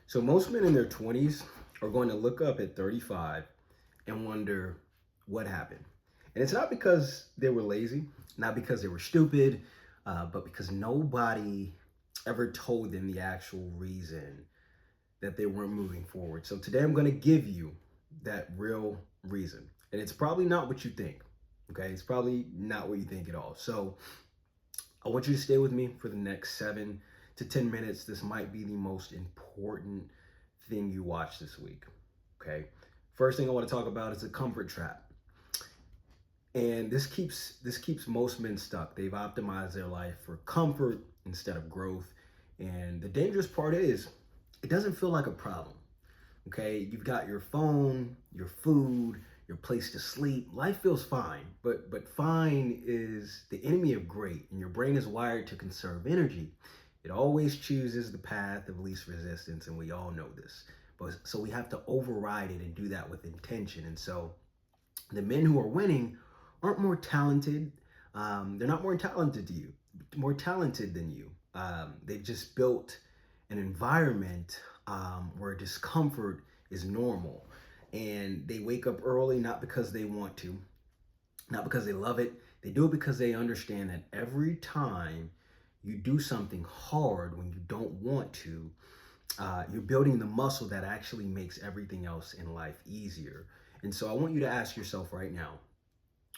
So most men in their 20s are going to look up at 35 and wonder what happened. And it's not because they were lazy, not because they were stupid, but because nobody ever told them the actual reason that they weren't moving forward. So today I'm going to give you that real reason. And it's probably not what you think. Okay? It's probably not what you think at all. So I want you to stay with me for the next 7 to 10 minutes. This might be the most important thing you watch this week. Okay. First thing I want to talk about is the comfort trap. And this keeps most men stuck. They've optimized their life for comfort instead of growth. And the dangerous part is it doesn't feel like a problem. Okay, you've got your phone, your food, your place to sleep. Life feels fine, but fine is the enemy of great, and your brain is wired to conserve energy. It always chooses the path of least resistance, and we all know this. But so we have to override it and do that with intention. And so the men who are winning aren't more talented. They're not more talented than you. They've just built an environment where discomfort is normal. And they wake up early not because they want to, not because they love it. They do it because they understand that every time you do something hard when you don't want to, you're building the muscle that actually makes everything else in life easier. And so I want you to ask yourself right now,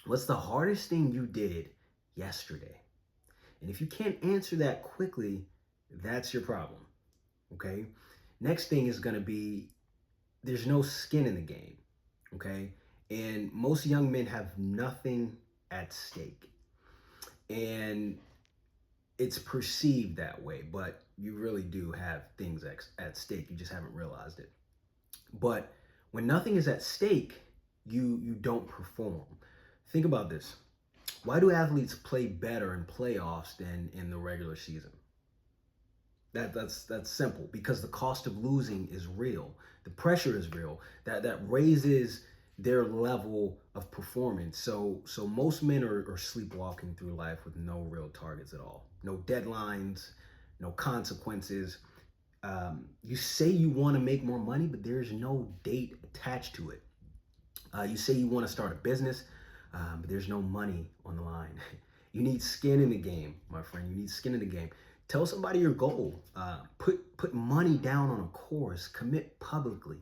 what's the hardest thing you did yesterday? And if you can't answer that quickly, that's your problem. Okay. Next thing is going to be there's no skin in the game. Okay. And most young men have nothing at stake. And it's perceived that way, but you really do have things at stake. You just haven't realized it. But when nothing is at stake, you don't perform. Think about this. Why do athletes play better in playoffs than in the regular season? That's simple, because the cost of losing is real. The pressure is real. That raises their level of performance. So most men are sleepwalking through life with no real targets at all. No deadlines, no consequences. You say you want to make more money, but there's no date attached to it. You say you want to start a business, but there's no money on the line. You need skin in the game, my friend. You need skin in the game. Tell somebody your goal. Put money down on a course. Commit publicly.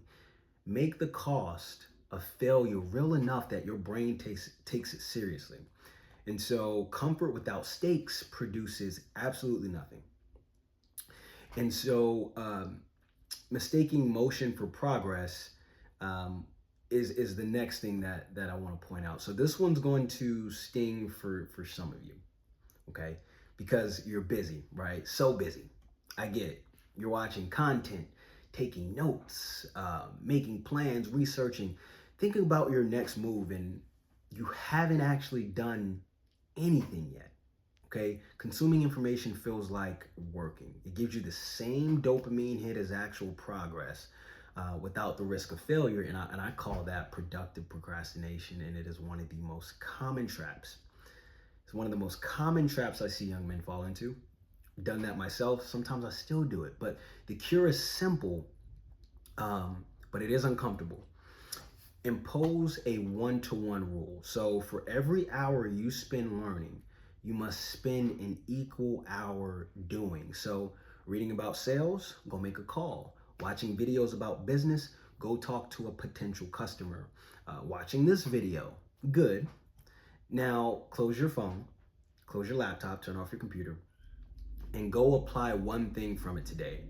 Make the cost of failure real enough that your brain takes it seriously. And so comfort without stakes produces absolutely nothing. And so mistaking motion for progress is the next thing that I want to point out. So this one's going to sting for some of you, okay? Because you're busy, right? So busy. I get it. You're watching content, taking notes, making plans, researching, thinking about your next move, and you haven't actually done anything yet. Okay, consuming information feels like working. It gives you the same dopamine hit as actual progress without the risk of failure. And I call that productive procrastination. And it is one of the most common traps. It's one of the most common traps I see young men fall into. I've done that myself. Sometimes I still do it. But the cure is simple, but it is uncomfortable. Impose a one-to-one rule. So for every hour you spend learning, you must spend an equal hour doing. So reading about sales, go make a call. Watching videos about business, go talk to a potential customer. Watching this video, good. Now close your phone, close your laptop, turn off your computer, and go apply one thing from it today.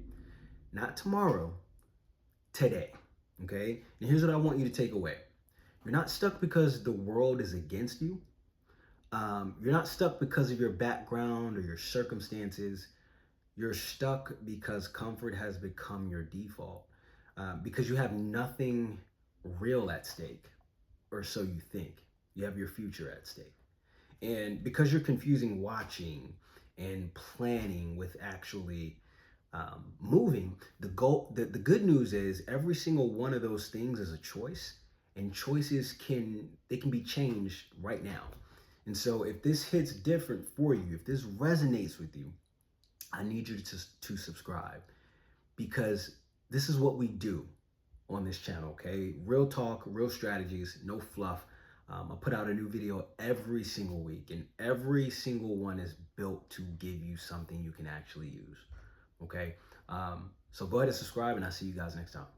Not tomorrow, today. Okay? And here's what I want you to take away. You're not stuck because the world is against you. You're not stuck because of your background or your circumstances. You're stuck because comfort has become your default. Because you have nothing real at stake, or so you think. You have your future at stake. And because you're confusing watching and planning with actually moving, the good news is every single one of those things is a choice, and choices can be changed right now. And so if this hits different for you, if this resonates with you, I need you to subscribe, because this is what we do on this channel, okay? Real talk, real strategies, no fluff. I put out a new video every single week, and every single one is built to give you something you can actually use, okay? So go ahead and subscribe, and I'll see you guys next time.